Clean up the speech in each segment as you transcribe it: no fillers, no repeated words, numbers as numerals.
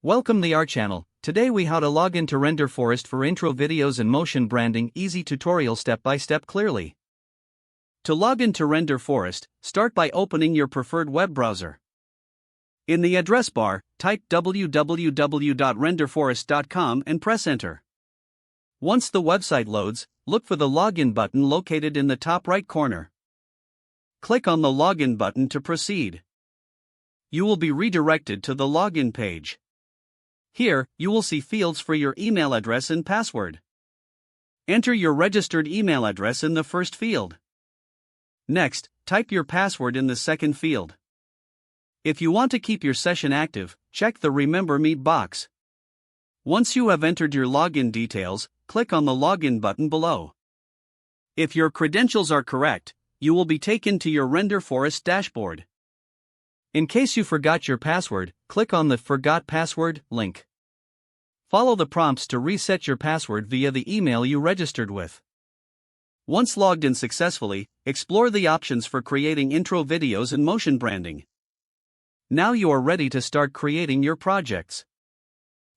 Welcome to our channel. Today we how to log into Renderforest for intro videos and motion branding. Easy tutorial step by step clearly. To log into Renderforest, start by opening your preferred web browser. In the address bar, type www.renderforest.com and press enter. Once the website loads, look for the login button located in the top right corner. Click on the login button to proceed. You will be redirected to the login page. Here, you will see fields for your email address and password. Enter your registered email address in the first field. Next, type your password in the second field. If you want to keep your session active, check the Remember Me box. Once you have entered your login details, click on the login button below. If your credentials are correct, you will be taken to your Renderforest dashboard. In case you forgot your password, click on the Forgot Password link. Follow the prompts to reset your password via the email you registered with. Once logged in successfully, explore the options for creating intro videos and motion branding. Now you are ready to start creating your projects.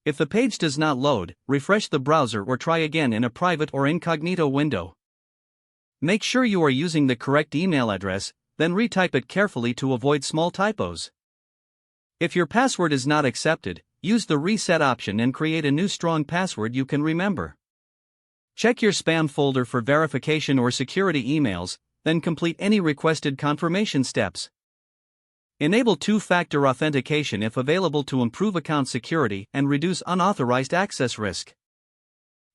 If the page does not load, refresh the browser or try again in a private or incognito window. Make sure you are using the correct email address, then retype it carefully to avoid small typos. If your password is not accepted, use the reset option and create a new strong password you can remember. Check your spam folder for verification or security emails, then complete any requested confirmation steps. Enable two-factor authentication if available to improve account security and reduce unauthorized access risk.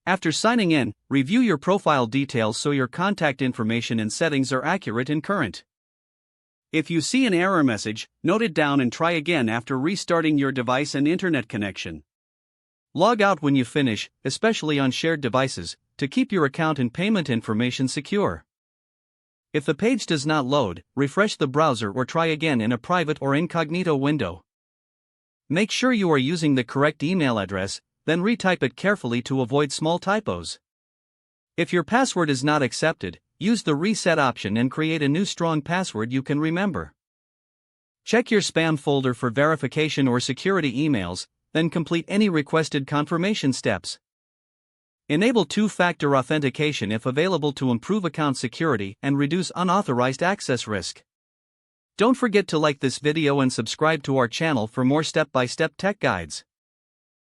After signing in, review your profile details so your contact information and settings are accurate and current. If you see an error message, note it down and try again after restarting your device and internet connection. Log out when you finish, especially on shared devices, to keep your account and payment information secure. If the page does not load, refresh the browser or try again in a private or incognito window. Make sure you are using the correct email address, then retype it carefully to avoid small typos. If your password is not accepted, use the reset option and create a new strong password you can remember. Check your spam folder for verification or security emails, then complete any requested confirmation steps. Enable two-factor authentication if available to improve account security and reduce unauthorized access risk. Don't forget to like this video and subscribe to our channel for more step-by-step tech guides.